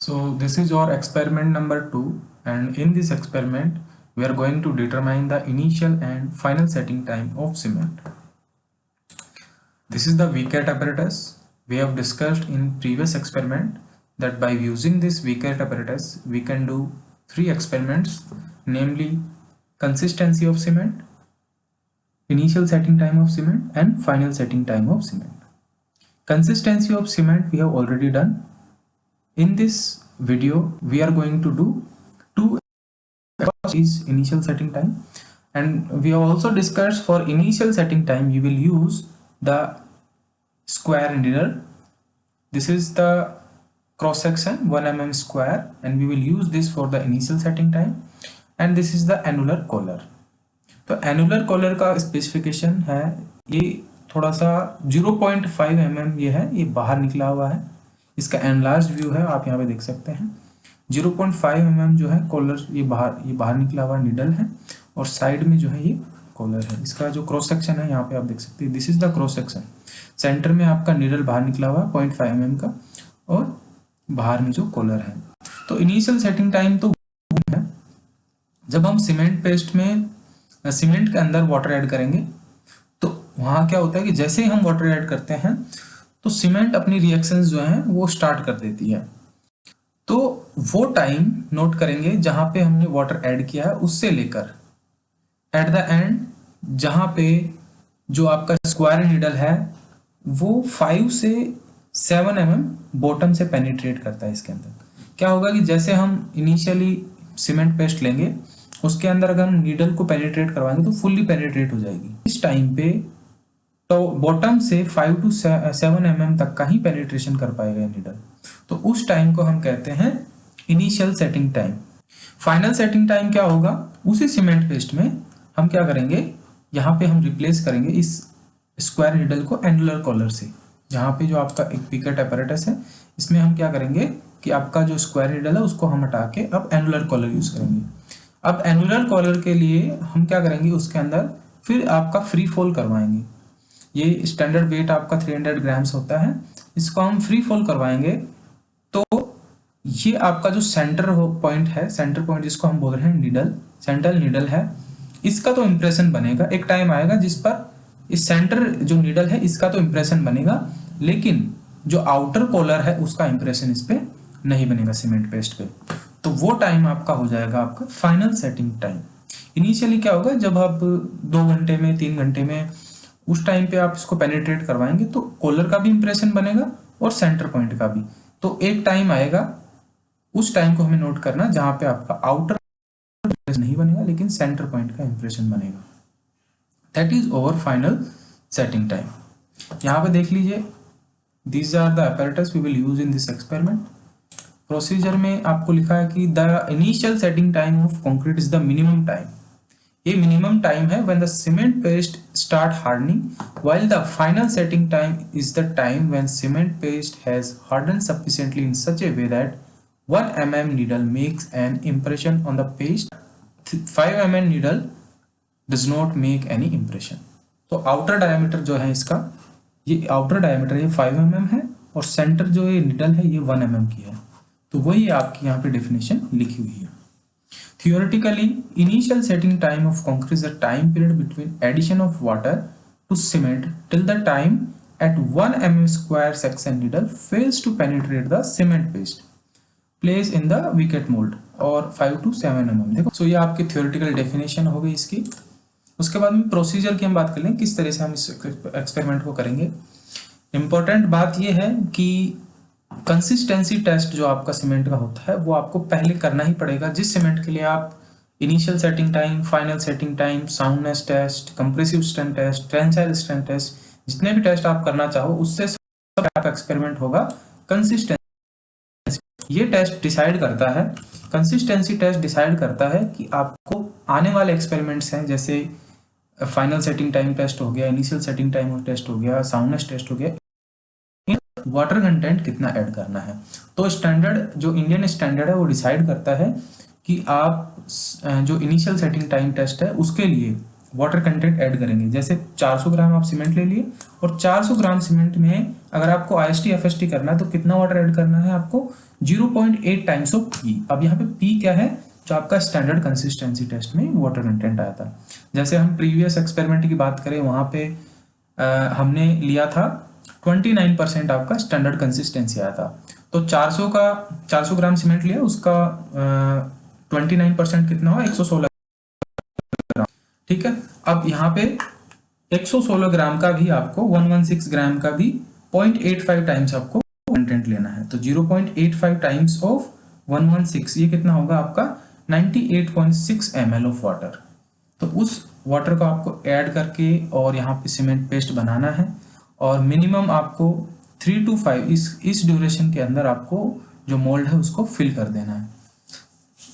So this is our experiment number 2, and in this experiment we are going to determine the initial and final setting time of cement. This is the VCAT apparatus. We have discussed in previous experiment that by using this VCAT apparatus we can do 3 experiments, namely consistency of cement, initial setting time of cement and final setting time of cement. Consistency of cement we have already done. In this video we are going to do 2 is initial setting time, and we have also discussed for initial setting time you will use the square needle. This is the cross section 1 mm square, and we will use this for the initial setting time. And this is the annular collar. तो annular collar का specification है, ये थोड़ा सा 0.5 mm ये है, ये बाहर निकला हुआ है। इसका एनलार्ज व्यू है, आप यहाँ पे देख सकते हैं 0.5 mm जो है कॉलर, ये बाहर निकला हुआ नीडल है, और साइड में जो है ये कॉलर है। इसका जो क्रॉस सेक्शन है यहाँ पे आप देख सकते हैं, this is the cross section. Centre में आपका नीडल बाहर निकला हुआ है 0.5 mm का, और बाहर में जो कॉलर है। तो इनिशियल सेटिंग टाइम तो है जब हम सीमेंट पेस्ट में सीमेंट के अंदर वाटर ऐड करेंगे, तो वहाँ क्या होता है कि जैसे ही हम वाटर ऐड करते हैं तो सीमेंट अपनी रिएक्शंस जो हैं वो स्टार्ट कर देती है। तो वो टाइम नोट करेंगे जहाँ पे हमने वाटर ऐड किया है, उससे लेकर एट द एंड जहाँ पे जो आपका स्क्वायर नीडल है वो 5 से 7 mm बॉटम से पेनिट्रेट करता है। इसके अंदर क्या होगा कि जैसे हम इनिशियली सीमेंट पेस्ट लेंगे, उसके अंदर अगर हम नीडल को पेनिट्रेट करवाएंगे तो फुल्ली पेनिट्रेट हो जाएगी। इस टाइम पे तो बॉटम से 5 to 7 mm तक का ही पेनिट्रेशन कर पाएगा नीडल, तो उस टाइम को हम कहते हैं initial setting time. Final setting time क्या होगा, उसी सीमेंट पेस्ट में हम क्या करेंगे, यहाँ पे हम रिप्लेस करेंगे इस स्क्वायर नीडल को एनुलर कॉलर से। यहाँ पे जो आपका एक विकेट apparatus है, इसमें हम क्या करेंगे कि आपका जो स्क्वायर नीडल है उसको हम हटा के अब एनुलर कॉलर यूज करेंगे। अब एनुलर कॉलर के लिए हम क्या करेंगे, उसके अंदर फिर आपका फ्री फॉल करवाएंगे। ये स्टैंडर्ड वेट आपका 300 ग्राम्स होता है, इसको हम फ्री फॉल करवाएंगे। तो ये आपका जो सेंटर पॉइंट है, सेंटर पॉइंट जिसको हम बोल रहे हैं नीडल, सेंट्रल नीडल है, इसका तो इंप्रेशन बनेगा। एक टाइम आएगा जिस पर इस सेंटर जो नीडल है इसका तो इंप्रेशन बनेगा, लेकिन जो आउटर कॉलर है उसका इंप्रेशन इस पे नहीं बनेगा सीमेंट पेस्ट पे। तो वो टाइम आपका हो जाएगा आपका फाइनल सेटिंग टाइम। इनिशियली क्या होगा, जब आप 2 घंटे में 3 घंटे में उस टाइम पे आप इसको पेनिट्रेट करवाएंगे तो कॉलर का भी इंप्रेशन बनेगा और सेंटर पॉइंट का भी। तो एक टाइम आएगा, उस टाइम को हमें नोट करना जहां पे आपका आउटर नहीं बनेगा लेकिन सेंटर पॉइंट का इंप्रेशन बनेगा। That is over final setting time. यहाँ पे देख लीजिए, these are the apparatus we will use in this experiment. Procedure में आपको लिखा है कि the initial setting time of concrete is the minimum time. ये मिनिमम टाइम है when the cement paste start hardening, while the final setting time is the time when cement paste has harden sufficiently in such A way that 1 mm needle makes an impression on the paste, 5 mm needle does not make any impression। तो outer diameter जो है इसका, ये outer diameter ये 5 mm है, और centre जो ये नीडल है ये 1 mm की है। तो वही आपकी यहाँ पे डेफिनेशन लिखी हुई है। Theoretically initial setting time of concrete is the time period between addition of water to cement till the time at 1 mm square section needle fails to penetrate the cement paste place in the vicat mould, और 5 to 7 mm। देखो, सो ये आपकी theoretical definition हो गई इसकी। उसके बाद में प्रोसीजर की हम बात कर लें, किस तरह से हम इस एक्सपेरिमेंट को करेंगे। इंपॉर्टेंट बात यह है कि कंसिस्टेंसी टेस्ट जो आपका सीमेंट का होता है वो आपको पहले करना ही पड़ेगा। जिस सीमेंट के लिए आप initial setting time, final setting time, soundness test, compressive strength test, tensile strength test, जितने भी टेस्ट आप करना चाहो उससे सब आपका एक्सपेरिमेंट होगा कंसिस्टेंसी। ये टेस्ट डिसाइड करता है, कंसिस्टेंसी टेस्ट डिसाइड करता है कि आपको आने वाले एक्सपेरिमेंट्स हैं, जैसे फाइनल सेटिंग टाइम टेस्ट हो गया, इनिशियल सेटिंग टाइम टेस्ट हो गया, साउंडनेस टेस्ट हो गया, वाटर कंटेंट कितना ऐड करना है। तो स्टैंडर्ड जो इंडियन स्टैंडर्ड है वो डिसाइड करता है कि आप जो इनिशियल सेटिंग टाइम टेस्ट है उसके लिए वाटर कंटेंट ऐड करेंगे। जैसे 400 ग्राम आप सीमेंट ले लिए और 400 ग्राम सीमेंट में अगर आपको IST FST करना है तो कितना वाटर ऐड करना है आपको 0.8 टाइम्स ऑफ पी। अब यहाँ पे पी क्या है, जो आपका स्टैंडर्ड कंसिस्टेंसी टेस्ट में वाटर कंटेंट आया था। जैसे हम प्रीवियस एक्सपेरिमेंट की बात करें, वहाँ पे हमने लिया था 29% आपका स्टैंडर्ड कंसिस्टेंसी आया था। तो 400 ग्राम सीमेंट लिया, उसका 29% कितना हुआ 116 ग्राम। ठीक है, अब यहाँ पे 116 ग्राम का भी आपको 116 ग्राम का भी 0.85 टाइम्स आपको कंटेंट लेना है। तो 0.85 टाइम्स ऑफ 116 ये कितना होगा आपका 98.6 ml ऑफ वाटर। तो उस वाटर को आपको ऐड करके और यहाँ पे सीमेंट पेस्ट बनाना है और मिनिमम आपको 3 to 5 इस ड्यूरेशन के अंदर आपको जो मोल्ड है उसको फिल कर देना है।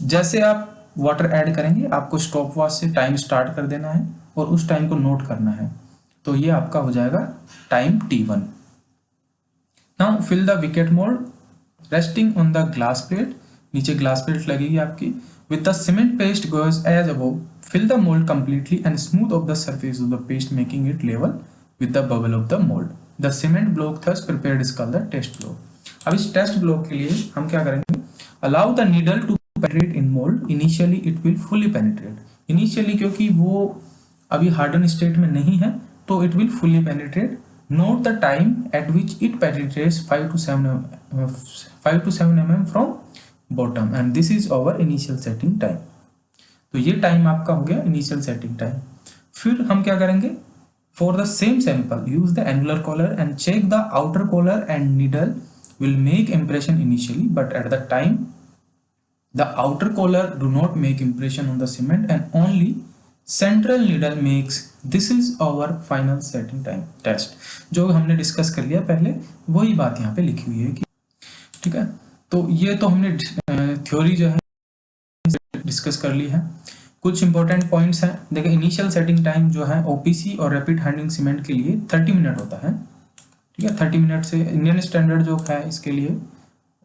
जैसे आप वाटर ऐड करेंगे आपको स्टॉप वॉच से टाइम स्टार्ट कर देना है और उस टाइम को नोट करना है। तो ये आपका हो जाएगा time T1। Now fill the vicat mould resting on the glass plate. नीचे ग्लास प्लेट लगेगी आपकी। With the cement paste goes as above, fill the mold completely and smooth off the surface of the paste, making it level with the bubble of the mold. The cement block thus prepared is called the test block. अब इस test block के लिए हम क्या करेंगे, allow the needle to penetrate in mold. Initially it will fully penetrate. Initially क्योंकि वो अभी harden state में नहीं है तो it will fully penetrate. Note the time at which it penetrates 5 to 7 mm from bottom and this is over initial setting time. तो ये time आपका हो गया इनिशियल सेटिंग टाइम। फिर हम क्या करेंगे, for the same sample use the angular collar and check the outer collar and needle will make impression initially but at the time the outer collar do not make impression on the cement and only central needle makes. This is our final setting time test. जो हमने discuss कर लिया पहले वही बात यहाँ पे लिखी हुई है कि ठीक है। तो ये तो हमने थ्योरी जो है डिस्कस कर ली है। कुछ इंपॉर्टेंट पॉइंट्स हैं। देखिए इनिशियल सेटिंग टाइम जो है ओपीसी और रैपिड हार्डनिंग सीमेंट के लिए 30 मिनट होता है। ठीक है, 30 मिनट से इंडियन स्टैंडर्ड जो है इसके लिए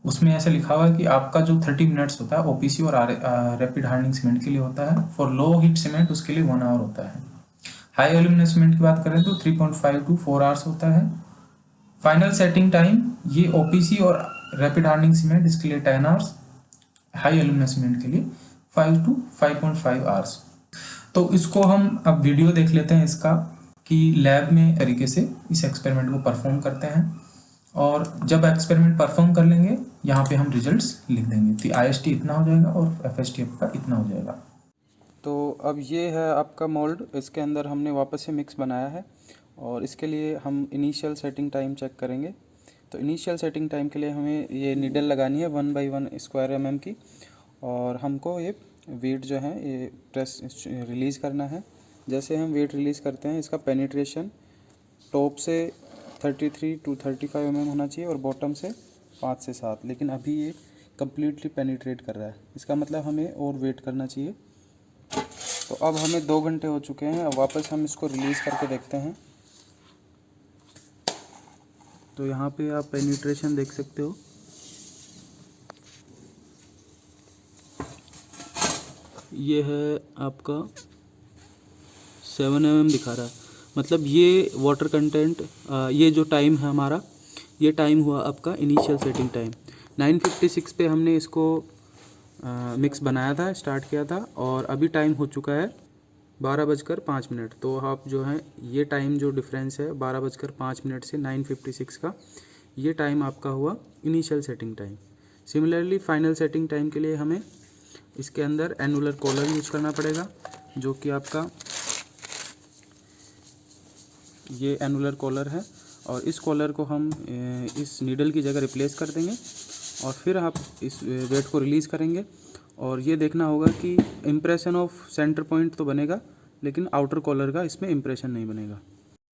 उसमें ऐसा लिखा हुआ है कि आपका जो 30 मिनट्स होता है ओपीसी और रैपिड हार्डनिंग सीमेंट के लिए होता है। फॉर लो हीट सीमेंट उसके लिए 1 आवर होता है। हाई एल्यूमिनियम सीमेंट की बात करें तो 3.5 to 4 आवर्स होता है। फाइनल सेटिंग टाइम ये ओपीसी और रैपिड हार्डनिंग सीमेंट इसके लिए 10 आवर्स, हाई एल्यूमिनियम सीमेंट के लिए 5 to 5.5 आवर्स। तो इसको हम अब वीडियो देख लेते हैं इसका कि लैब में तरीके से इस एक्सपेरिमेंट को परफॉर्म करते हैं और जब एक्सपेरिमेंट परफॉर्म कर लेंगे यहाँ पे हम रिजल्ट्स लिख देंगे। तो IST इतना हो जाएगा और FST आपका इतना हो जाएगा। तो अब ये है आपका मोल्ड, इसके अंदर हमने वापस से मिक्स बनाया है और इसके लिए हम इनिशियल सेटिंग टाइम चेक करेंगे। तो इनिशियल सेटिंग टाइम के लिए हमें ये नीडल लगानी है 1/1 स्क्वायर mm की और हमको ये वेट जो है ये प्रेस रिलीज़ करना है। जैसे हम वेट रिलीज़ करते हैं इसका पेनिट्रेशन टॉप से 33 to 35 mm होना चाहिए और बॉटम से 5 से 7, लेकिन अभी ये कम्प्लीटली पेनिट्रेट कर रहा है। इसका मतलब हमें और वेट करना चाहिए। तो अब हमें 2 घंटे हो चुके हैं। अब वापस हम इसको रिलीज़ करके देखते हैं। तो यहाँ पे आप पेनिट्रेशन देख सकते हो। ये है आपका 7 mm दिखा रहा है, मतलब ये वाटर कंटेंट ये जो टाइम है हमारा, ये टाइम हुआ आपका इनिशियल सेटिंग टाइम। 9:56 पे हमने इसको मिक्स बनाया था, स्टार्ट किया था और अभी टाइम हो चुका है 12:05। तो आप जो है ये टाइम जो डिफरेंस है 12:05 से 9:56 का, ये टाइम आपका हुआ initial setting time. Similarly final setting time के लिए हमें इसके अंदर एनुलर कॉलर यूज करना पड़ेगा, जो कि आपका ये एनुलर कॉलर है और इस कॉलर को हम इस नीडल की जगह रिप्लेस कर देंगे और फिर आप इस वेट को रिलीज़ करेंगे और ये देखना होगा कि इम्प्रेशन ऑफ सेंटर पॉइंट तो बनेगा लेकिन आउटर कॉलर का इसमें इम्प्रेशन नहीं बनेगा।